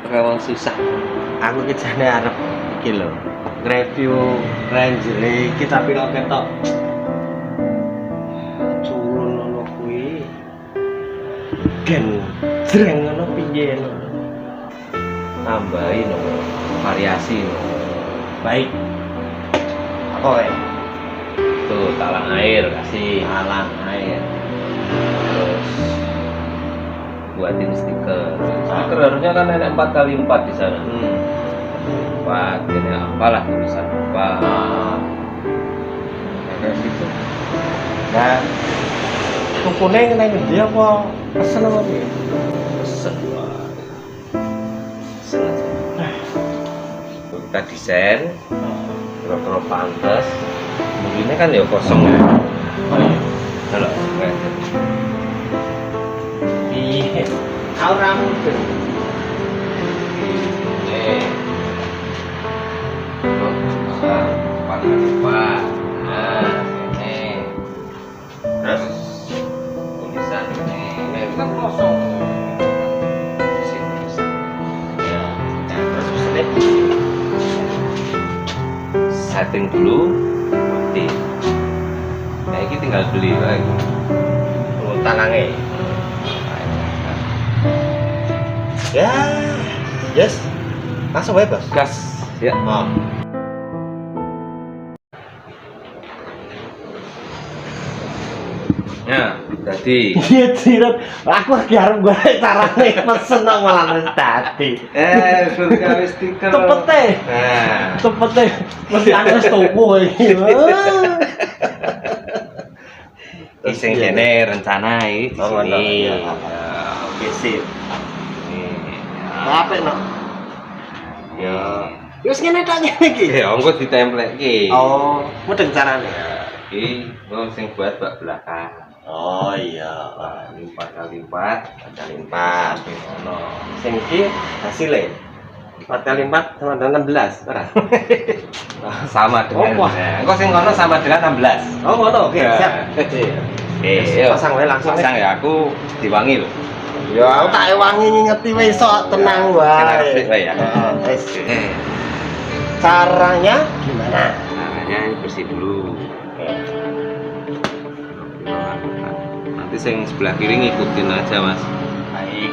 Memang susah. Aku ki jane arep iki lho. Review Ranger iki tapi kok ketok culun ngono kuwi. Gen jreng ngono piye ngono. Tambahin variasi Baik. Apa wae? tuh talang air kasih, Alang air. terus buatin stiker harusnya kan ada 4x4 di sana. 4 ini apalah tulisan apa kayak gitu. Nah, tukune kena gede apa pesen apa piye? Pesen Pak. Pesen aja. Kita desain kira-kira pantas. Mungkinnya kan ya kosong ya. Kalau kayak gitu. Piye? Ora mungkin. Nih. Terus bisa Pak. Nah, ini. Terus tulisan ini kan kosong. Sini bisa. Ya, Terus pesennya setting dulu mati. Nah ini tinggal beli lagi tangange. Ya, yes. Langsung wae, Bos. gas ya. Oh. Ya jadi Iya, Cirat. Aku lagi arep golek carane pesen kok malah wis dadi. gawe stiker Cepete. nah Cepete. Mesti aneh tuku iki. iseng kene rencana iki Oh, ngono. sini. Iya. Ya, Oke, sip. nih, ya. Apik no? Ya Wis ngene tak ngene iki. ya engko ditempelke. Oh, mudeng carane. Iki sing buat bak belakang. Oh iya. Nah, 4x4 Kali 4. ono. Sing iki hasilnya 4 kali 4 sama dengan 16, ora? Sama dengan Oh, wah. engko sing kono sama dengan 16. Oh, ngono. Oke, Ya. siap. Oke, Yuk, pasang wae langsung. pasang ya, aku diwangi loh. Ya, aku tak ewangi ngingeti wis sok tenang Kena wae. klik wae ya. Heeh, wis. Oke. Caranya gimana? Caranya bersih dulu. Nanti yang sebelah kiri ngikutin aja mas. Baik.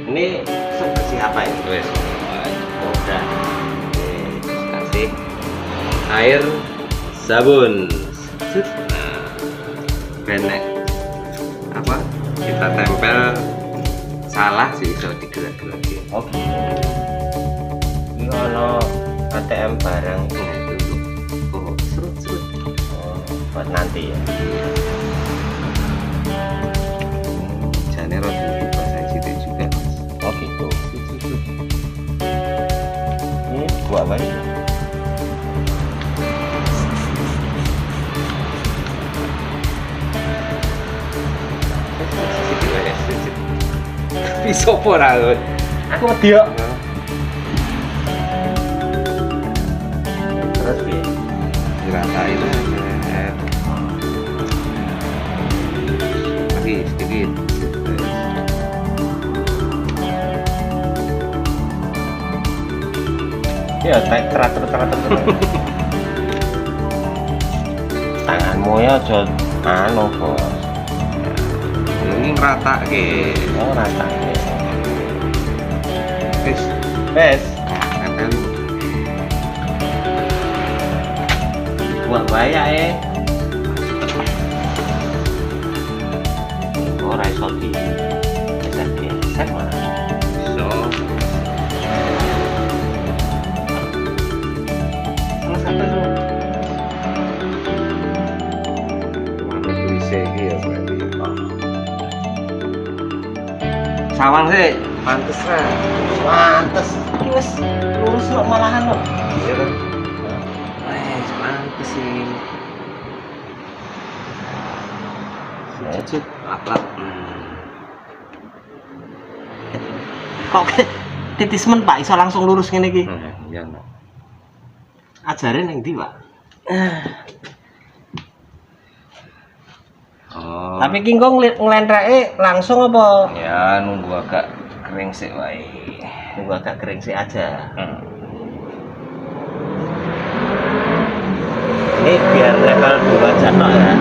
Ini seperti apa ini? Wes. Udah. Kasih air sabun. Nah, benek apa? Kita tempel salah sih bisa digerak-gerakin. Oke. Ini ono ATM barang Nah, itu oh, serut-serut. buat nanti ya. Jane rada bahasa situ juga mas. Oh gitu. Ini buat apa ini? Bisa apa ra? Aku wedi kok. Terus piye? Diratain aja. Masih sedikit. Ya, teratur. Tanganmu ya aja anu, Bos. Ini ngerata ke. Oh, rasane. Wis, Wes, kan buat wae ora iso di geser mana. so. Salah satu tuh. Mana tulisnya iki ya berarti. Sawang sih, pantes lah. Pantes. Iki wis lurus kok malahan kok. Iya kan? Wes, pantes sih. Cucut alat. Kok titis men Pak iso langsung lurus ngene iki. Iya, Nak. Ajare ning ndi, Pak? Oh. Tapi ki engko nglentreke langsung apa? Ya nunggu agak kering sih wae. Tunggu agak kering sih aja. Ini biar level 2 aja toh ya.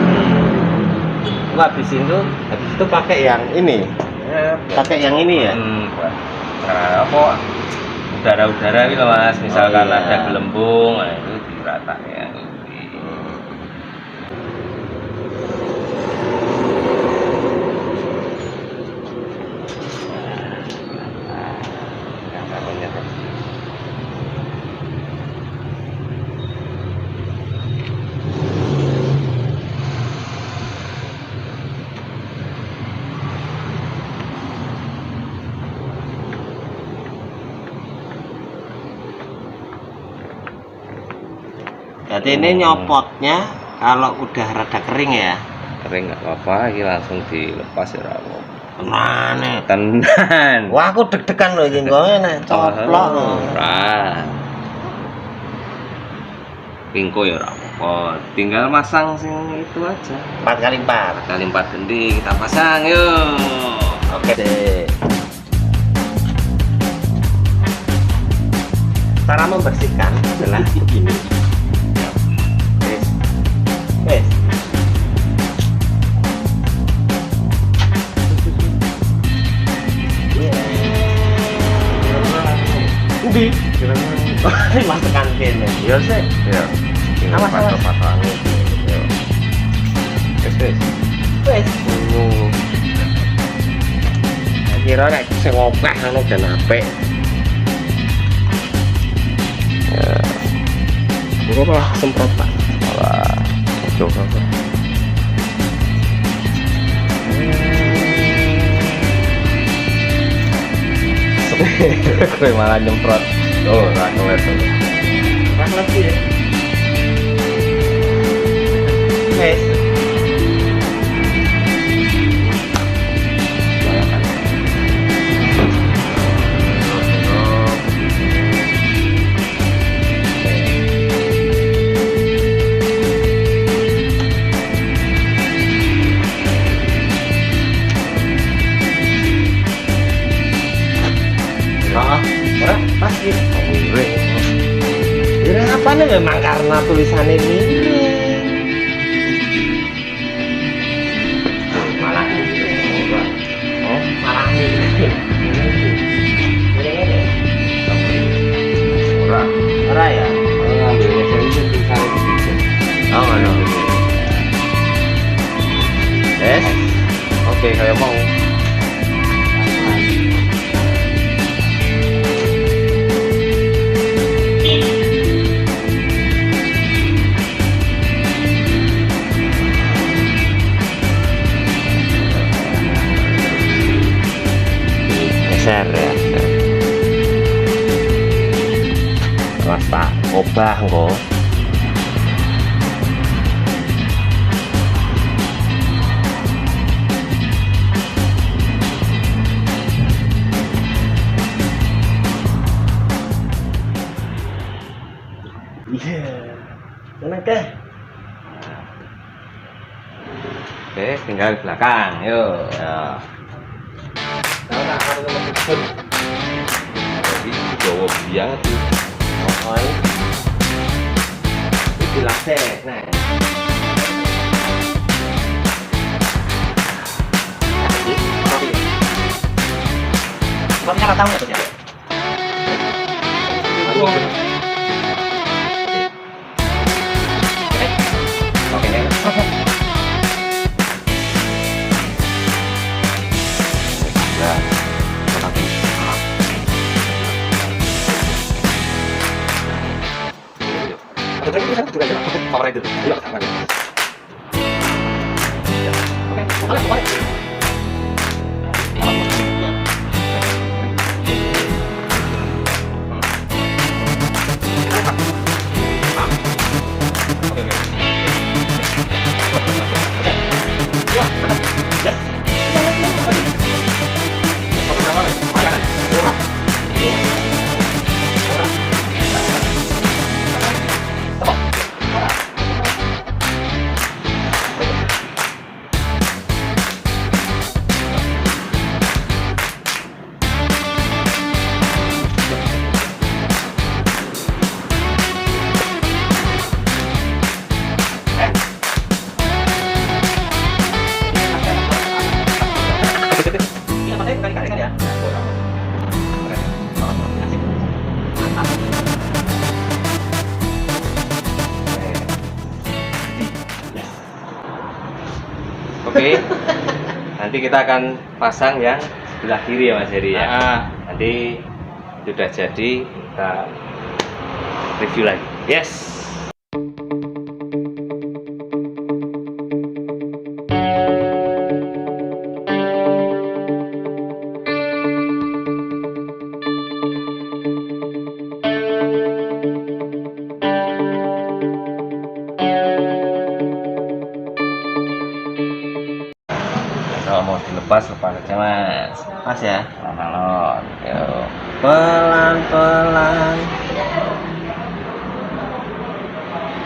Habis itu pakai yang ini. Pakai yang ini ya. Buat apa? Udara-udara gitu Mas. Misalkan iya. ada gelembung, nah itu dirata ya. Jadi ini nyopotnya kalau udah rada kering ya. Kering nggak apa-apa, ini langsung dilepas ya Rawo. Mana? Tenan. Wah aku deg-degan loh ini nek coplok. Ora. Pingko ya Rawo. Tinggal masang sing itu aja. 4x4. 4x4 gendi kita pasang yuk. Oke deh. Cara membersihkan adalah begini. Wes. Ubi. Masukkan kene. Ya sih. Ya. Awas, awas. Patang-patang. Ya. Wes. Wes. Kira nek sing opah ngono jan apik. Ya. Engko malah semprot Pak. Malah coba. Kowe malah nyemprot. Oh, ora kelet. Pas lagi ya. Wes. Ora pasti. Ini apa nih memang karena tulisannya ini. Malah ini. Oh, malah ini. Ora. Ora ya. Ngambilnya dari tulisan itu. Oh, mana? Yes. Oke, kayak mau. Geser ya. Mas Pak, obah kok. Iya. Mana teh? Oke, tinggal di belakang. Yuk. Ya. Jadi Jawa biang tuh. Oh, ini dilatih, nah. Kamu nggak tahu nggak tuh ya? Oke. Jadi kita juga ya, power itu. Ayo, oke. Boleh. Oke. Nanti kita akan pasang yang sebelah kiri ya Mas Heri ya. Nanti sudah jadi kita review lagi. Yes. Kalau mau dilepas lepas aja Mas. Pas ya. Alon. Yuk. Pelan-pelan.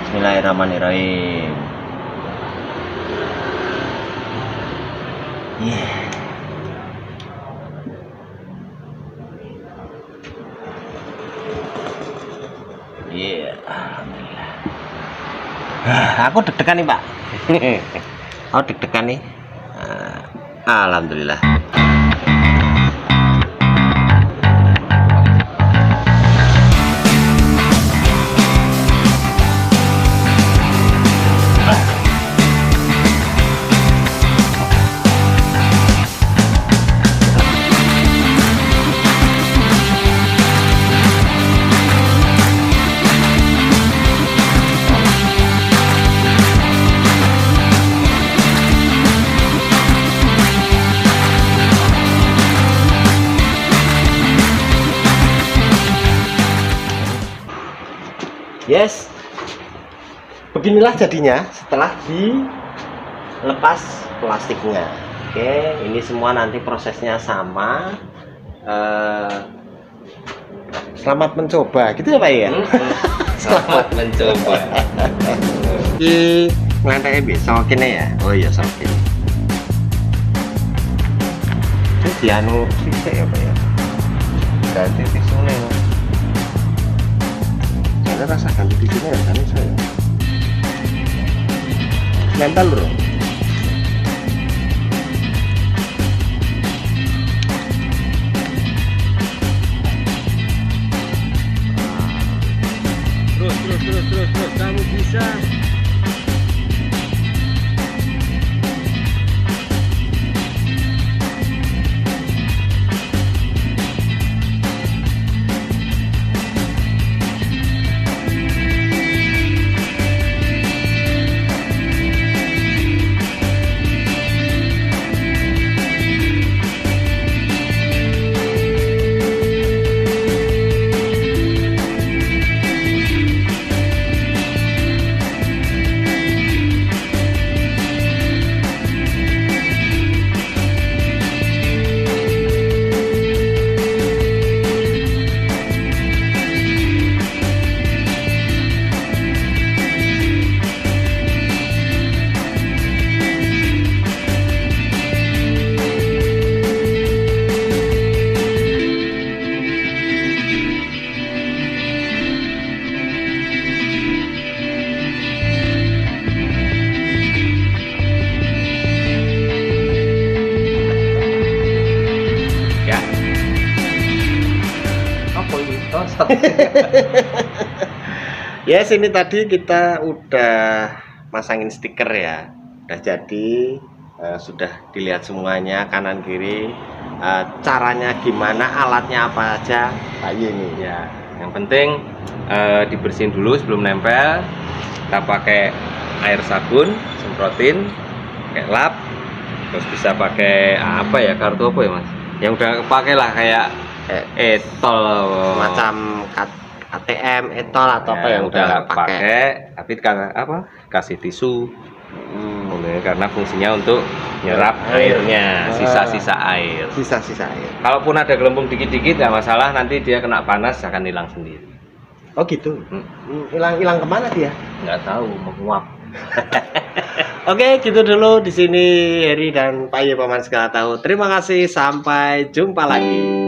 Bismillahirrahmanirrahim. Alhamdulillah. Aku deg-degan nih Pak. Aku deg-degan nih. Alhamdulillah. Yes, beginilah jadinya setelah dilepas plastiknya. Oke, ini semua nanti prosesnya sama. Selamat mencoba, gitu ya Pak ya? Selamat mencoba. Di ngelantai bisa kene ya? Oh iya sokin. Ini dianu bisa ya Pak ya? Ganti tisunya. Saya rasakan di sini ya kan saya. Nempel bro. Terus kamu bisa. Yes, ini tadi kita udah masangin stiker ya, udah jadi, sudah dilihat semuanya kanan kiri, caranya gimana, alatnya apa aja, kayak ini Ya, yang penting dibersihin dulu sebelum nempel. Kita pakai air sabun, semprotin, pakai lap, terus bisa pakai apa ya, kartu apa ya Mas? Yang udah pakai lah kayak etol macam ATM, etol atau apa yang udah pakai. Tapi kan apa? Kasih tisu. Karena fungsinya untuk nyerap airnya, sisa-sisa air. Sisa-sisa air. Kalaupun ada gelembung dikit-dikit nggak masalah, nanti dia kena panas akan hilang sendiri. Oh gitu. Hilang kemana dia? Nggak tahu, menguap. Oke, gitu dulu di sini Heri dan Pak Ye Paman segala tahu. Terima kasih, sampai jumpa lagi.